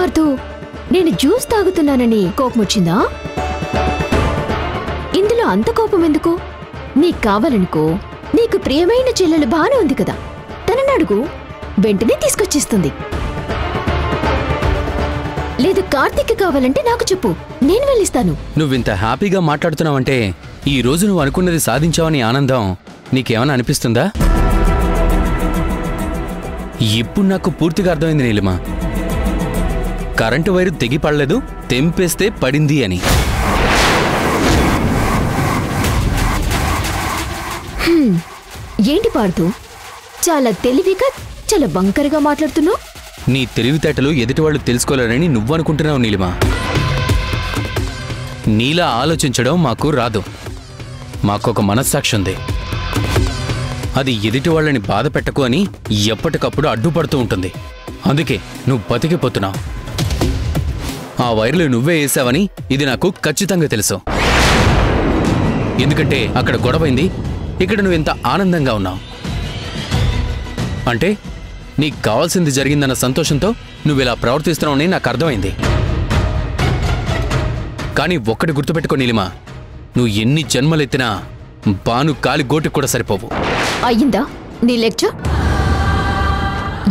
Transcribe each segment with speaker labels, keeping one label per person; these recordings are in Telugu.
Speaker 1: పార్థు, నేను జ్యూస్ తాగుతున్నానని కోపం వచ్చిందా? ఇందులో అంత కోపం ఎందుకు? నీకు కావాలనుకో, నీకు ప్రియమైన చెల్లెలు బానే ఉంది కదా, తనని అడుగు, వెంటనే తీసుకొచ్చేస్తుంది. లేదు కార్తీక్ కావాలంటే నాకు చెప్పు, నేను వెళ్ళిస్తాను.
Speaker 2: నువ్వింత హ్యాపీగా మాట్లాడుతున్నావంటే ఈ రోజు నువ్వు అనుకున్నది సాధించావని ఆనందం నీకేమైనా అనిపిస్తుందా? ఇప్పుడు నాకు పూర్తిగా అర్థమైంది నీలిమా. కరెంటు వైరు తెగి పడలేదు, తెంపేస్తే పడింది అని.
Speaker 1: ఏంటి పార్థు, చాలా తెలివిగా చాలా బంకరగా మాట్లాడుతున్నావు.
Speaker 2: నీ తెలివితేటలు ఎదుటివాళ్ళు తెలుసుకోలేరని నువ్వు అనుకుంటున్నావు నీలిమా. నీలా ఆలోచించడం మాకు రాదు. మాకొక మనస్సాక్షి ఉంది. అది ఎదుటివాళ్ళని బాధ పెట్టకు అని ఎప్పటికప్పుడు అడ్డుపడుతూ ఉంటుంది. అందుకే నువ్వు బతికిపోతున్నావు. ఆ వైర్లు నువ్వే వేసావని ఇది నాకు ఖచ్చితంగా తెలుసు. ఎందుకంటే అక్కడ గొడవైంది, ఇక్కడ నువ్వెంత ఆనందంగా ఉన్నావు. అంటే నీకు కావాల్సింది జరిగిందన్న సంతోషంతో నువ్విలా ప్రవర్తిస్తున్నావని నాకు అర్థమైంది. కానీ ఒక్కటి గుర్తుపెట్టుకో నీలిమా, నువ్వు ఎన్ని జన్మలెత్తినా బాను కాలి గోటికి కూడా సరిపోవు.
Speaker 1: అయ్యిందా నీ లెక్చర్?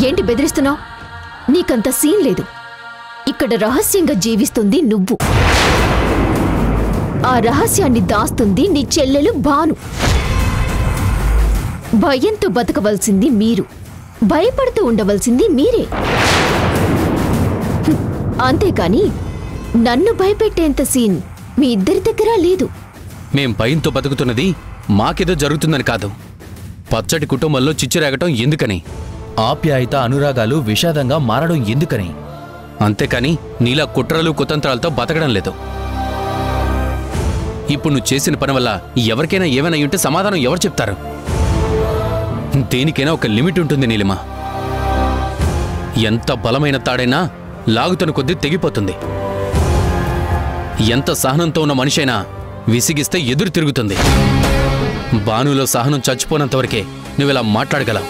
Speaker 1: ఏంటి బెదిరిస్తున్నావు? నీకంత సీన్ లేదు. ఇక్కడ రహస్యంగా జీవిస్తుంది నువ్వు. ఆ రహస్యాన్ని దాస్తుంది నీ చెల్లెలు బాను. భయంతో బతకవలసింది మీరు, భయపడుతూ ఉండవలసింది మీరే. అంతేకాని నన్ను భయపెట్టేంత సీన్ మీ ఇద్దరి దగ్గర లేదు.
Speaker 2: మేం భయంతో బతుకుతున్నది మాకేదో జరుగుతుందని కాదు, పచ్చటి కుటుంబంలో చిచ్చురేగటం ఎందుకని, ఆప్యాయత అనురాగాలు విషాదంగా మారడం ఎందుకని. అంతేకాని నీలా కుట్రలు కుతంత్రాలతో బతకడం లేదు. ఇప్పుడు నువ్వు చేసిన పని వల్ల ఎవరికైనా ఏమైనా ఉంటే సమాధానం ఎవరు చెప్తారు? దేనికైనా ఒక లిమిట్ ఉంటుంది నీలిమా. ఎంత బలమైన తాడైనా లాగుతున్న కొద్దీ తెగిపోతుంది. ఎంత సహనంతో ఉన్న మనిషైనా విసిగిస్తే ఎదురు తిరుగుతుంది. బానులో సహనం చచ్చిపోనంతవరకే నువ్విలా మాట్లాడగలవు.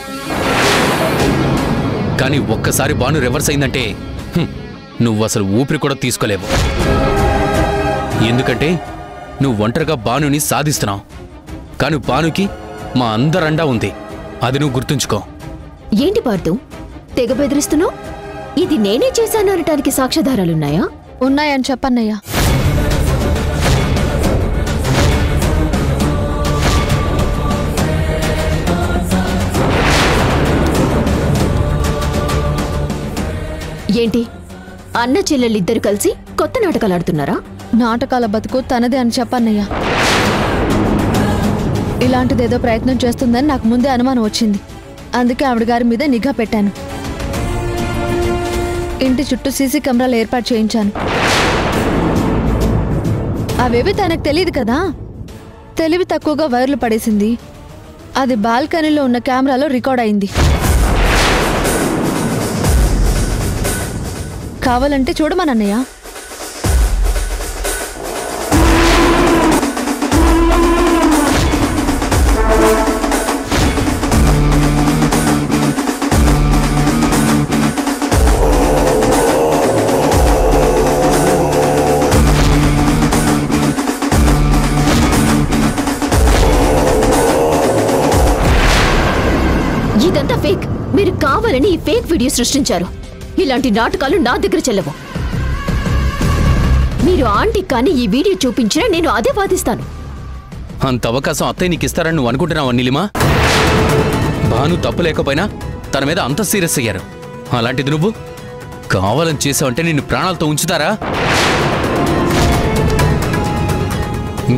Speaker 2: కానీ ఒక్కసారి బాను రివర్స్ అయిందంటే నువ్వు అసలు ఊపిరి కూడా తీసుకోలేవు. ఎందుకంటే నువ్వు ఒంటరిగా బానుని సాధిస్తున్నావు. కానీ బానుకి మా అందరండా ఉంది. అది నువ్వు గుర్తుంచుకో.
Speaker 1: ఏంటి పార్థు తెగ బెదిరిస్తున్నావు? ఇది నేనే చేశాను అనటానికి సాక్ష్యాధారాలున్నాయా?
Speaker 3: ఉన్నాయని చెప్పన్నయ్యా.
Speaker 1: ఏంటి అన్న చెల్లెళ్ళిద్దరు కలిసి కొత్త నాటకాలు ఆడుతున్నారా?
Speaker 3: నాటకాల బతుకు తనదే అని చెప్పన్నయ్యా. ఇలాంటిదేదో ప్రయత్నం చేస్తుందని నాకు ముందే అనుమానం వచ్చింది. అందుకే ఆవిడ గారి మీద నిఘా పెట్టాను. ఇంటి చుట్టూ సీసీ కెమెరాలు ఏర్పాటు చేయించాను. అవేవి తనకు తెలియదు కదా. తెలివి తక్కువగా వైర్లు పడేసింది. అది బాల్కనీలో ఉన్న కెమెరాలో రికార్డ్ అయింది. కావాలంటే చూడమనన్నయ్య.
Speaker 1: ఇదంతా ఫేక్. మీరు కావాలని ఈ ఫేక్ వీడియో సృష్టించారు. ఇలాంటి నాటకాలు నా దగ్గర చెల్లవు. మీరు ఆంటీ కానీ ఈ వీడియో చూపించినా నేను అదే వాదిస్తాను.
Speaker 2: అంత అవకాశం అత్తయ్య నీకు ఇస్తారని నువ్వు అనుకుంటున్నావా నీలిమా? బాను తప్పు లేకపోయినా తన మీద అంత సీరియస్ అయ్యారు. అలాంటిది నువ్వు కావాలని చేసావంటే నిన్ను ప్రాణాలతో ఉంచుతారా?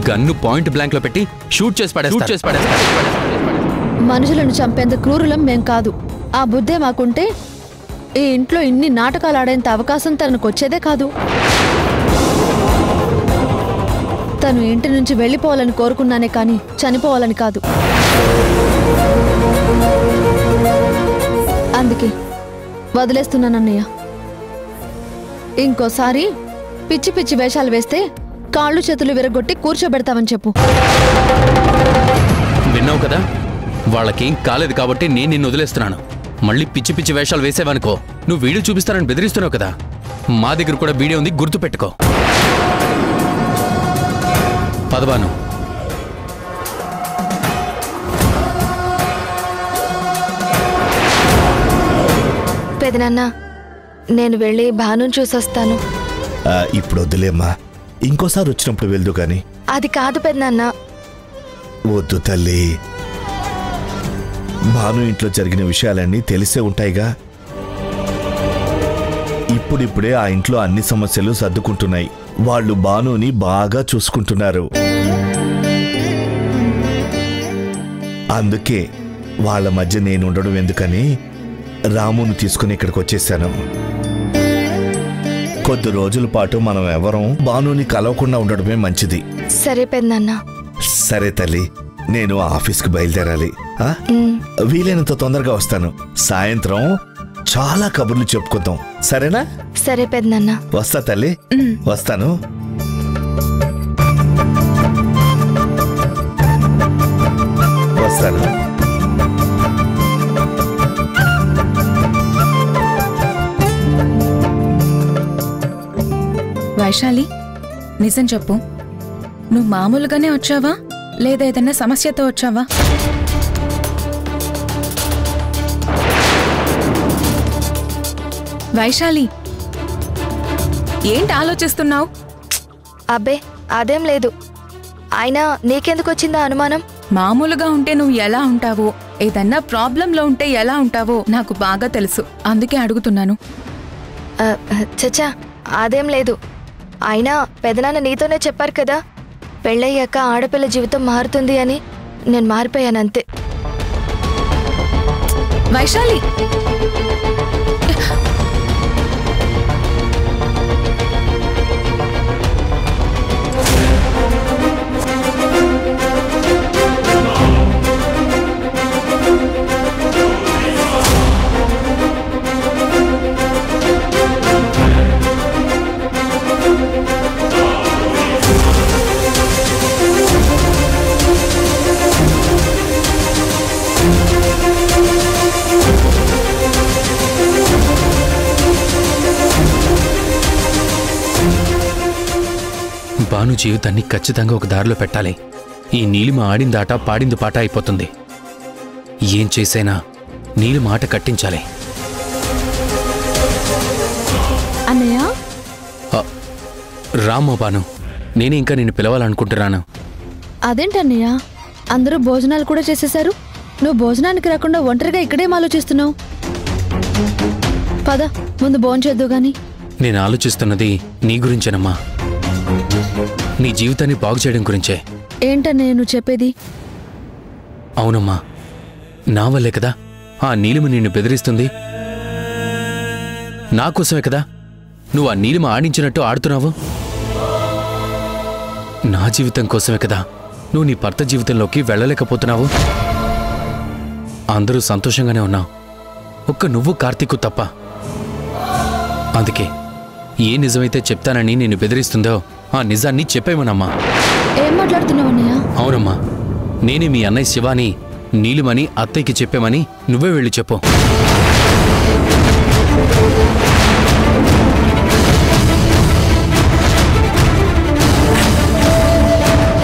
Speaker 2: గన్ను పాయింట్ బ్లాంక్ లో పెట్టి షూట్ చేసి పడేస్తారు.
Speaker 3: మనుషులను చంపేంత క్రూరులం మేం కాదు. ఆ బుద్ధే మాకుంటే ఈ ఇంట్లో ఇన్ని నాటకాలు ఆడేంత అవకాశం తనకు వచ్చేదే కాదు. తను ఇంటి నుంచి వెళ్ళిపోవాలని కోరుకున్నానే కానీ చనిపోవాలని కాదు. అందుకే వదిలేస్తున్నానన్నయ్య. ఇంకోసారి పిచ్చి పిచ్చి వేషాలు వేస్తే కాళ్ళు చేతులు విరగొట్టి కూర్చోబెడతామని చెప్పు.
Speaker 2: విన్నావు కదా, వాళ్ళకేం కాలేదు కాబట్టి నేను నిన్ను వదిలేస్తున్నాను. మళ్ళీ పిచ్చి పిచ్చి వేషాలు వేసేవనుకో నువ్వు వీడియో చూపిస్తానని బెదిరిస్తున్నావు కదా. మా దగ్గర కూడా వీడియో ఉంది, గుర్తుపెట్టుకో. పదబాను.
Speaker 3: పెదనాన్న, నేను వెళ్ళి భాను చూసొస్తాను.
Speaker 4: ఇప్పుడు వద్దులేమ్మా, ఇంకోసారి వచ్చినప్పుడు వెళ్దు గాని.
Speaker 3: అది కాదు పెదనాన్న.
Speaker 4: వద్దు తల్లి, భాను ఇంట్లో జరిగిన విషయాలన్నీ తెలిసే ఉంటాయిగా. ఇప్పుడిప్పుడే ఆ ఇంట్లో అన్ని సమస్యలు సర్దుకుంటున్నాయి. వాళ్ళు భానుని బాగా చూసుకుంటున్నారు. అందుకే వాళ్ళ మధ్య నేను ఉండడం ఎందుకని రామును తీసుకుని ఇక్కడికి వచ్చేసాను. కొద్ది రోజుల పాటు మనం ఎవరం భానుని కలవకుండా ఉండడమే మంచిది.
Speaker 3: సరే పెదనాన్న.
Speaker 4: సరే తల్లి, నేను ఆఫీస్కి బయలుదేరాలి. వీలైనంత తొందరగా వస్తాను. సాయంత్రం చాలా కబుర్లు చెప్పుకుందాం, సరేనా?
Speaker 3: సరే పెదనాన్న.
Speaker 4: వస్తా తల్లి, వస్తాను. వస్తాను.
Speaker 5: వైశాలి, నిజం చెప్పు, నువ్వు మామూలుగానే వచ్చావా లేదా ఏదైనా సమస్యతో వచ్చావా? వైశాలి, ఏంటి ఆలోచిస్తున్నావు?
Speaker 3: అబ్బే అదేం లేదు. అయినా నీకెందుకు వచ్చిందా అనుమానం?
Speaker 5: మామూలుగా ఉంటే నువ్వు ఎలా ఉంటావో, ఏదన్నా ప్రాబ్లంలో ఉంటే ఎలా ఉంటావో నాకు బాగా తెలుసు, అందుకే అడుగుతున్నాను.
Speaker 3: చచ్చా, అదేం లేదు. అయినా పెదనాన్న నీతోనే చెప్పారు కదా, పెళ్ళయ్యాక ఆడపిల్ల జీవితం మారుతుంది అని. నేను మారిపోయానంతే.
Speaker 5: వైశాలి,
Speaker 2: భాను జీవితాన్ని ఖచ్చితంగా ఒక దారిలో పెట్టాలి. ఈ నీలిమ ఆడిందాట పాడింది పాట అయిపోతుంది. ఏం చేసైనా నీలిమ ఆట కట్టించాలి.
Speaker 3: అన్నయ్య,
Speaker 2: రామ్మా భాను, నేనే ఇంకా నిన్ను పిలవాలనుకుంటున్నాను.
Speaker 3: అదేంటన్నయ్య, అందరూ భోజనాలు కూడా చేసేశారు. నువ్వు భోజనానికి రాకుండా ఒంటరిగా ఇక్కడేం ఆలోచిస్తున్నావు? పద, ముందు భోంచేద్దు గాని.
Speaker 2: నేను ఆలోచిస్తున్నది నీ గురించేనమ్మా, నీ జీవితాన్ని బాగు చేయడం గురించే.
Speaker 3: ఏంటన్నయ్య నువ్వు చెప్పేది?
Speaker 2: అవునమ్మా, నా వల్లే కదా ఆ నీలిమ నిన్ను బెదిరిస్తుంది. నా కోసమే కదా నువ్వు ఆ నీలిమ ఆడించినట్టు ఆడుతున్నావు. నా జీవితం కోసమే కదా నువ్వు నీ భర్త జీవితంలోకి వెళ్ళలేకపోతున్నావు. అందరూ సంతోషంగానే ఉన్నావు, ఒక్క నువ్వు కార్తీకు తప్ప. అందుకే ఏ నిజమైతే చెప్తానని నిన్ను బెదిరిస్తుందో ఆ నిజాన్ని చెప్పేమనమ్మా.
Speaker 3: ఏం మాట్లాడుతున్నావు అన్నయ్య?
Speaker 2: అవునమ్మా, నేనే మీ అన్నయ్య శివాని నీలిమని అత్తయ్యకి చెప్పామని నువ్వే వెళ్ళి చెప్పు.